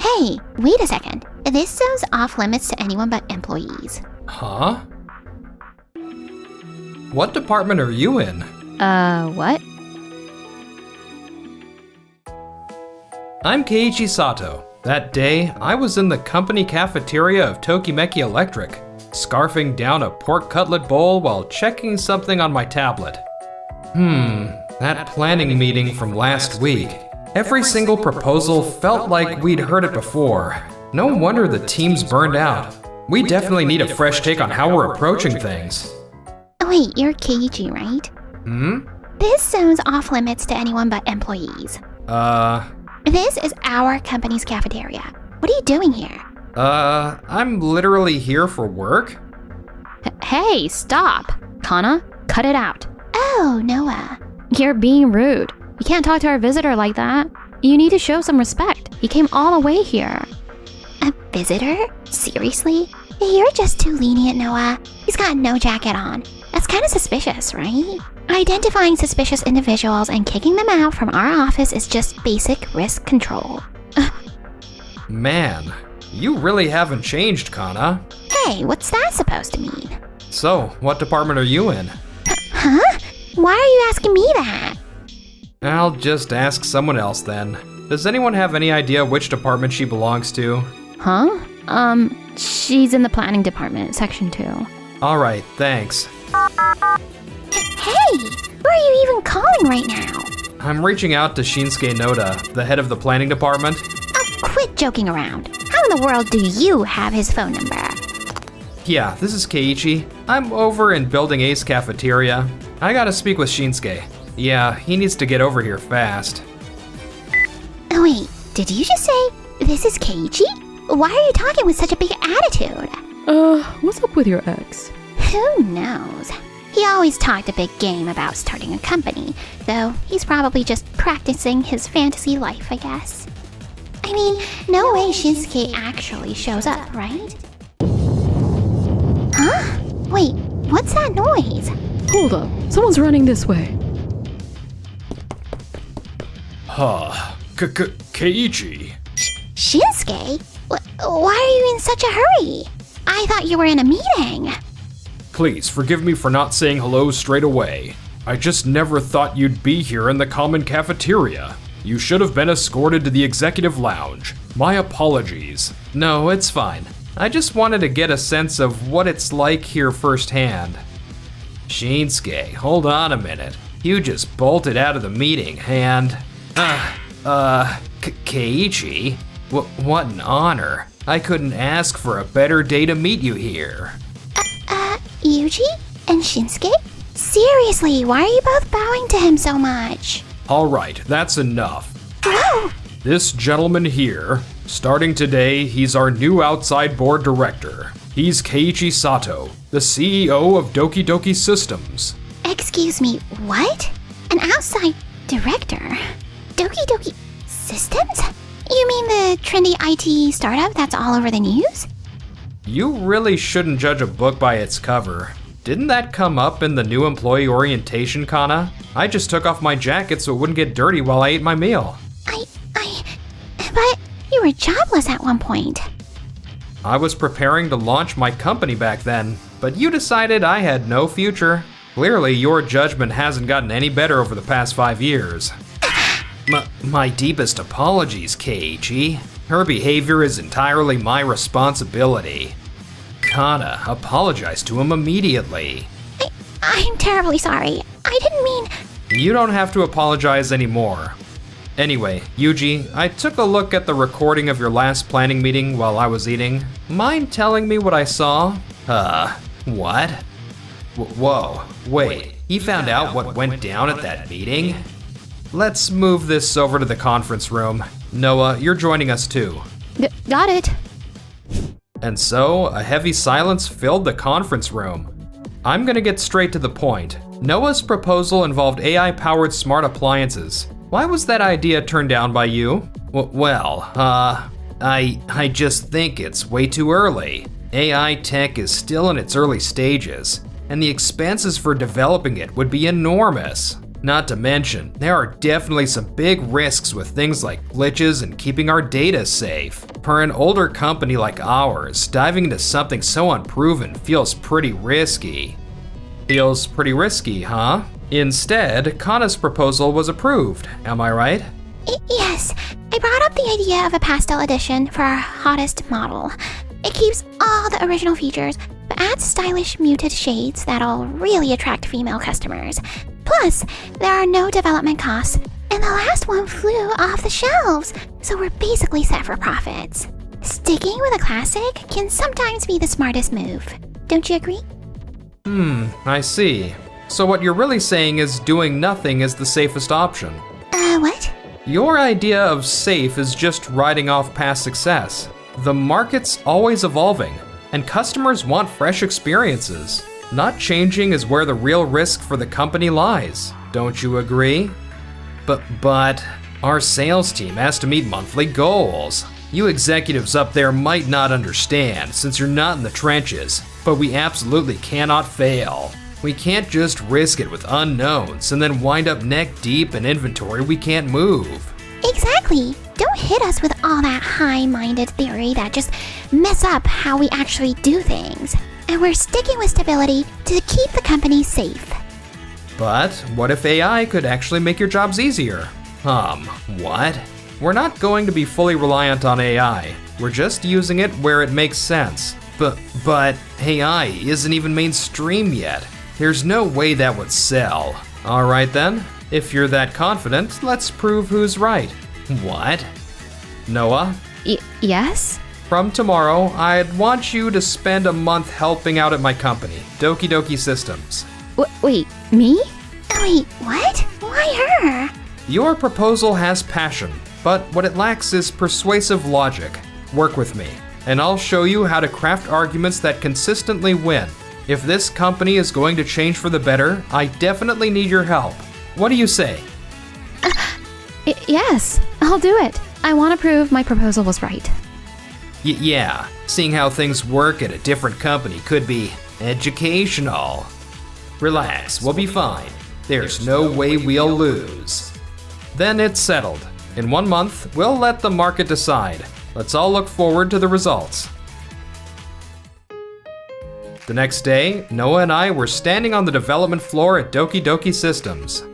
Hey, wait a second. This sounds off limits to anyone but employees. Huh? What department are you in? What? I'm Keiichi Sato. That day, I was in the company cafeteria of Tokimeki Electric, scarfing down a pork cutlet bowl while checking something on my tablet. That planning meeting from last week. Every single proposal felt like we'd heard it before. No wonder the team's burned out. We definitely need a fresh take on how we're approaching things. Wait, you're Keiichi, right? This sounds off limits to anyone but employees. This is our company's cafeteria. What are you doing here? I'm literally here for work? Hey, stop! Kana, cut it out. Oh, Noah. You're being rude. You can't talk to our visitor like that. You need to show some respect. He came all the way here. A visitor? Seriously? You're just too lenient, Noah. He's got no jacket on. That's kind of suspicious, right? Identifying suspicious individuals and kicking them out from our office is just basic risk control. Man, you really haven't changed, Kana. Hey, what's that supposed to mean? So, what department are you in? Huh? Why are you asking me that? I'll just ask someone else then. Does anyone have any idea which department she belongs to? Huh? She's in the planning department, section 2. Alright, thanks. Hey, who are you even calling right now? I'm reaching out to Shinsuke Noda, the head of the planning department. Quit joking around. How in the world do you have his phone number? Yeah, this is Keiichi. I'm over in Building A's cafeteria. I gotta speak with Shinsuke. Yeah, he needs to get over here fast. Oh wait, did you just say this is Keiichi? Why are you talking with such a big attitude? What's up with your ex? Who knows? He always talked a big game about starting a company, though he's probably just practicing his fantasy life, I guess. I mean, no way Shinsuke actually shows up, right? Huh? Wait, what's that noise? Hold up, someone's running this way. Keiichi. Shinsuke? Why are you in such a hurry? I thought you were in a meeting. Please forgive me for not saying hello straight away. I just never thought you'd be here in the common cafeteria. You should have been escorted to the executive lounge. My apologies. No, it's fine. I just wanted to get a sense of what it's like here firsthand. Shinsuke, hold on a minute. You just bolted out of the meeting and... Keiichi? What an honor. I couldn't ask for a better day to meet you here. Yuji and Shinsuke? Seriously, why are you both bowing to him so much? Alright, that's enough. Whoa! This gentleman here, starting today, he's our new outside board director. He's Keiichi Sato, the CEO of Doki Doki Systems. Excuse me, what? An outside director? Doki Doki Systems? You mean the trendy IT startup that's all over the news? You really shouldn't judge a book by its cover. Didn't that come up in the new employee orientation, Kana? I just took off my jacket so it wouldn't get dirty while I ate my meal. But you were jobless at one point. I was preparing to launch my company back then, but you decided I had no future. Clearly, your judgment hasn't gotten any better over the past 5 years. My deepest apologies, Keiichi. Her behavior is entirely my responsibility. Kana, apologize to him immediately. I'm terribly sorry. I didn't mean... You don't have to apologize anymore. Anyway, Yuji, I took a look at the recording of your last planning meeting while I was eating. Mind telling me what I saw? What? Whoa, wait, he found out what went down at that meeting? Let's move this over to the conference room. Noah, you're joining us too. Got it. And so, a heavy silence filled the conference room. I'm gonna get straight to the point. Noah's proposal involved AI-powered smart appliances. Why was that idea turned down by you? I just think it's way too early. AI tech is still in its early stages, and the expenses for developing it would be enormous. Not to mention, there are definitely some big risks with things like glitches and keeping our data safe. For an older company like ours, diving into something so unproven feels pretty risky. Feels pretty risky, huh? Instead, Kana's proposal was approved, am I right? Yes, I brought up the idea of a pastel edition for our hottest model. It keeps all the original features, but adds stylish muted shades that'll really attract female customers. Plus, there are no development costs, and the last one flew off the shelves, so we're basically set for profits. Sticking with a classic can sometimes be the smartest move. Don't you agree? I see. So what you're really saying is doing nothing is the safest option. What? Your idea of safe is just riding off past success. The market's always evolving, and customers want fresh experiences. Not changing is where the real risk for the company lies. Don't you agree? But our sales team has to meet monthly goals. You executives up there might not understand since you're not in the trenches, but we absolutely cannot fail. We can't just risk it with unknowns and then wind up neck deep in inventory we can't move. Exactly. Don't hit us with all that high-minded theory that just mess up how we actually do things. And we're sticking with stability to keep the company safe. But what if AI could actually make your jobs easier? What? We're not going to be fully reliant on AI. We're just using it where it makes sense. But AI isn't even mainstream yet. There's no way that would sell. All right then, if you're that confident, let's prove who's right. What? Noah? Yes? From tomorrow, I'd want you to spend a month helping out at my company, Doki Doki Systems. Wait, me? Wait, what? Why her? Your proposal has passion, but what it lacks is persuasive logic. Work with me, and I'll show you how to craft arguments that consistently win. If this company is going to change for the better, I definitely need your help. What do you say? Yes, I'll do it. I want to prove my proposal was right. Yeah, seeing how things work at a different company could be educational. Relax, we'll be fine. There's no way we'll lose. Then it's settled. In 1 month, we'll let the market decide. Let's all look forward to the results. The next day, Noah and I were standing on the development floor at Doki Doki Systems.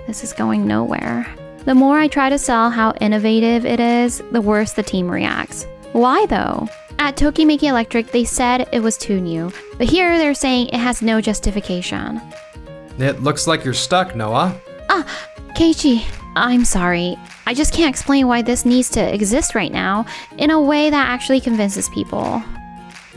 This is going nowhere. The more I try to sell how innovative it is, the worse the team reacts. Why though? At Tokimeki Electric, they said it was too new, but here they're saying it has no justification. It looks like you're stuck, Noah. Keiichi, I'm sorry. I just can't explain why this needs to exist right now in a way that actually convinces people.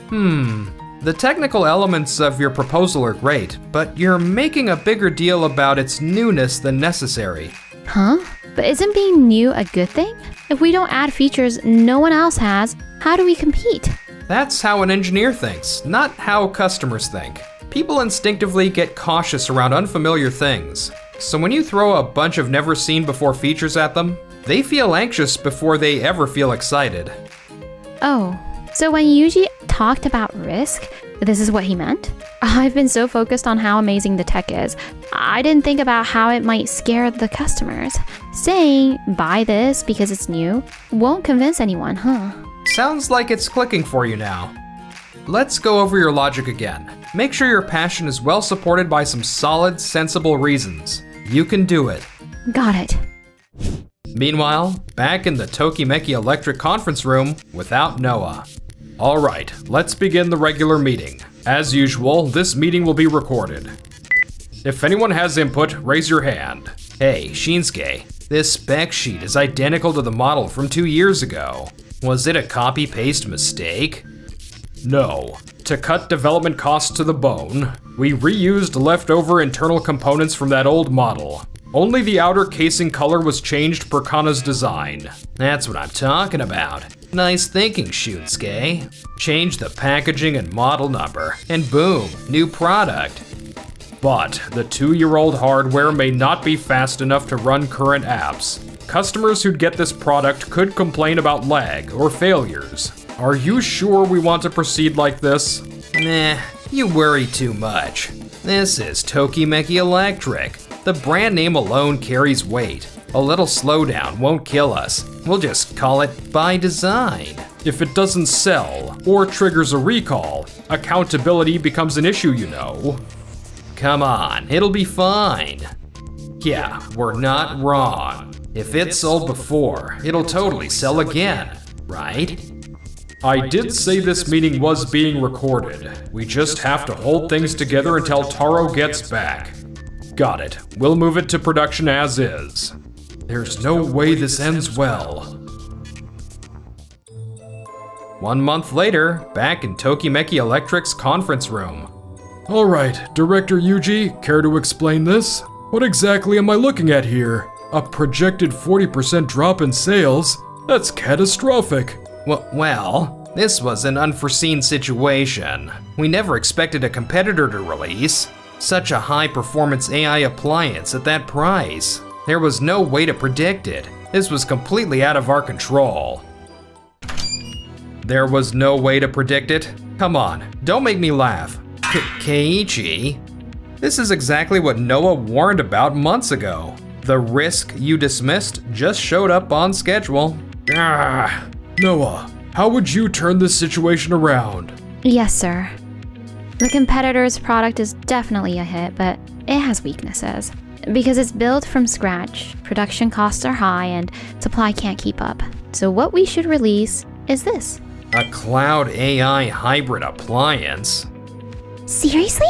The technical elements of your proposal are great, but you're making a bigger deal about its newness than necessary. Huh? But isn't being new a good thing? If we don't add features no one else has, how do we compete? That's how an engineer thinks, not how customers think. People instinctively get cautious around unfamiliar things. So when you throw a bunch of never-seen-before features at them, they feel anxious before they ever feel excited. Oh, so when Yuji talked about risk, this is what he meant? I've been so focused on how amazing the tech is, I didn't think about how it might scare the customers. Saying, buy this because it's new, won't convince anyone, huh? Sounds like it's clicking for you now. Let's go over your logic again. Make sure your passion is well supported by some solid, sensible reasons. You can do it. Got it. Meanwhile, back in the Tokimeki Electric conference room without Noah. All right, let's begin the regular meeting. As usual, this meeting will be recorded. If anyone has input, raise your hand. Hey, Shinsuke, this spec sheet is identical to the model from 2 years ago. Was it a copy-paste mistake? No. To cut development costs to the bone, we reused leftover internal components from that old model. Only the outer casing color was changed per Kana's design. That's what I'm talking about. Nice thinking, Shunsuke. Change the packaging and model number, and boom, new product. But the 2-year-old hardware may not be fast enough to run current apps. Customers who'd get this product could complain about lag or failures. Are you sure we want to proceed like this? Nah, you worry too much. This is Tokimeki Electric. The brand name alone carries weight. A little slowdown won't kill us. We'll just call it by design. If it doesn't sell or triggers a recall, accountability becomes an issue, you know. Come on, it'll be fine. Yeah, we're not wrong. If it sold before, it'll totally sell again, right? I did say this meeting was being recorded. We just have to hold things together until Taro gets back. Got it. We'll move it to production as is. There's no way this ends well. 1 month later, back in Tokimeki Electric's conference room. All right, Director Yuji, care to explain this? What exactly am I looking at here? A projected 40% drop in sales? That's catastrophic. Well, this was an unforeseen situation. We never expected a competitor to release such a high-performance AI appliance at that price. There was no way to predict it. This was completely out of our control. There was no way to predict it? Come on, don't make me laugh. Keiichi? This is exactly what Noah warned about months ago. The risk you dismissed just showed up on schedule. Noah, how would you turn this situation around? Yes, sir. The competitor's product is definitely a hit, but it has weaknesses. Because it's built from scratch, production costs are high, and supply can't keep up. So what we should release is this. A cloud AI hybrid appliance? Seriously?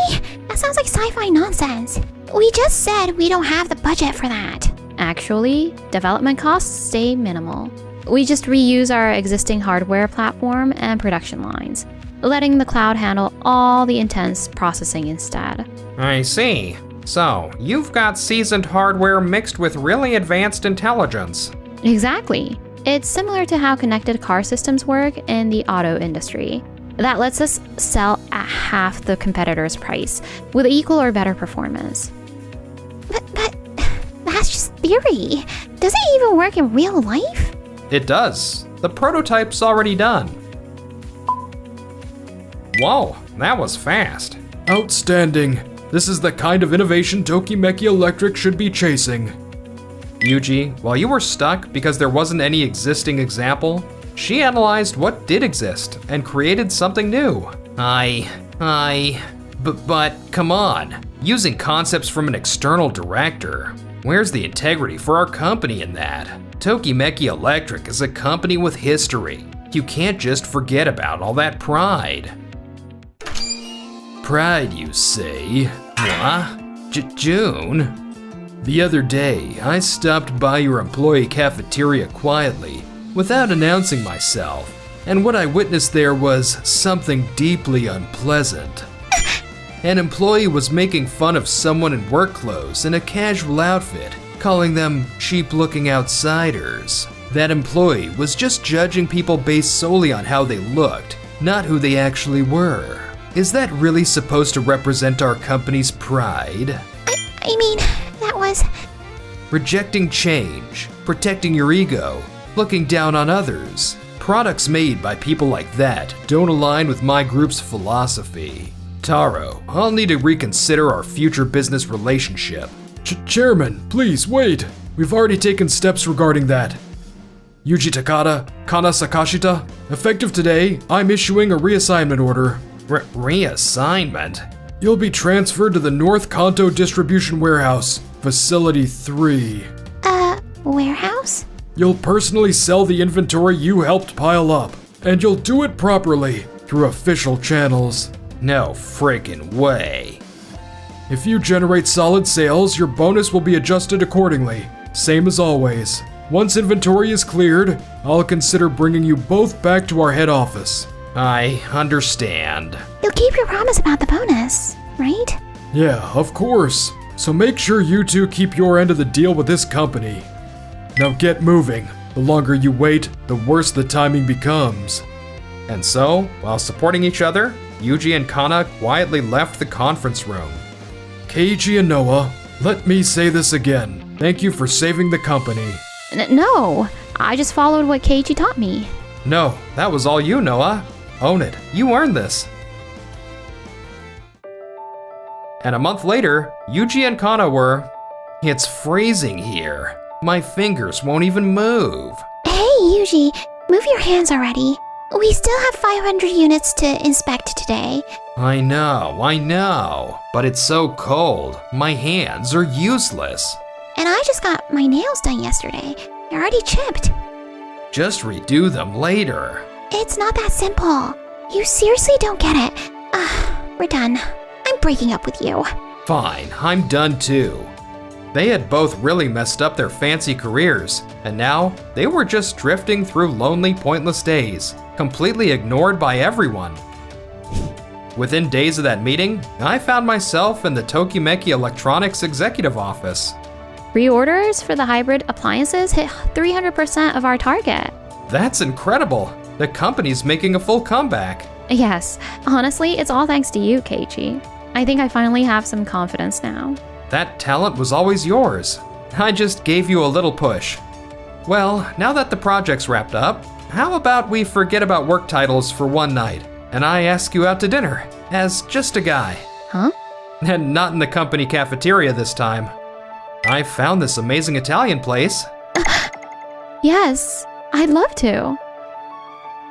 That sounds like sci-fi nonsense. We just said we don't have the budget for that. Actually, development costs stay minimal. We just reuse our existing hardware platform and production lines, letting the cloud handle all the intense processing instead. I see. So, you've got seasoned hardware mixed with really advanced intelligence. Exactly. It's similar to how connected car systems work in the auto industry. That lets us sell at half the competitor's price with equal or better performance. But that's just theory. Does it even work in real life? It does. The prototype's already done. Whoa, that was fast. Outstanding. This is the kind of innovation Tokimeki Electric should be chasing. Yuji, while you were stuck because there wasn't any existing example, she analyzed what did exist and created something new. But come on. Using concepts from an external director. Where's the integrity for our company in that? Tokimeki Electric is a company with history. You can't just forget about all that pride. Pride, you say? What? June? The other day, I stopped by your employee cafeteria quietly, without announcing myself, and what I witnessed there was something deeply unpleasant. An employee was making fun of someone in work clothes in a casual outfit, calling them cheap-looking outsiders. That employee was just judging people based solely on how they looked, not who they actually were. Is that really supposed to represent our company's pride? I mean, that was... Rejecting change, protecting your ego, looking down on others. Products made by people like that don't align with my group's philosophy. Taro, I'll need to reconsider our future business relationship. Chairman, please wait. We've already taken steps regarding that. Yuji Takada, Kana Sakashita, effective today, I'm issuing a reassignment order. Reassignment? You'll be transferred to the North Kanto Distribution Warehouse, Facility 3. Warehouse? You'll personally sell the inventory you helped pile up, and you'll do it properly, through official channels. No frickin' way. If you generate solid sales, your bonus will be adjusted accordingly, same as always. Once inventory is cleared, I'll consider bringing you both back to our head office. I understand. You'll keep your promise about the bonus, right? Yeah, of course. So make sure you two keep your end of the deal with this company. Now get moving. The longer you wait, the worse the timing becomes. And so, while supporting each other, Yuji and Kana quietly left the conference room. Keiichi and Noah, let me say this again. Thank you for saving the company. No, I just followed what Keiichi taught me. No, that was all you, Noah. Own it. You earned this. And a month later, Yuji and Kana were... It's freezing here. My fingers won't even move. Hey, Yuji, move your hands already. We still have 500 units to inspect today. I know, but it's so cold. My hands are useless. And I just got my nails done yesterday. They're already chipped. Just redo them later. It's not that simple. You seriously don't get it. We're done. I'm breaking up with you. Fine, I'm done too. They had both really messed up their fancy careers, and now they were just drifting through lonely, pointless days, completely ignored by everyone. Within days of that meeting, I found myself in the Tokimeki Electronics executive office. Pre-orders for the hybrid appliances hit 300% of our target. That's incredible. The company's making a full comeback. Yes, honestly, it's all thanks to you, Keiichi. I think I finally have some confidence now. That talent was always yours. I just gave you a little push. Well, now that the project's wrapped up, how about we forget about work titles for one night, and I ask you out to dinner, as just a guy. Huh? And not in the company cafeteria this time. I found this amazing Italian place. Yes, I'd love to.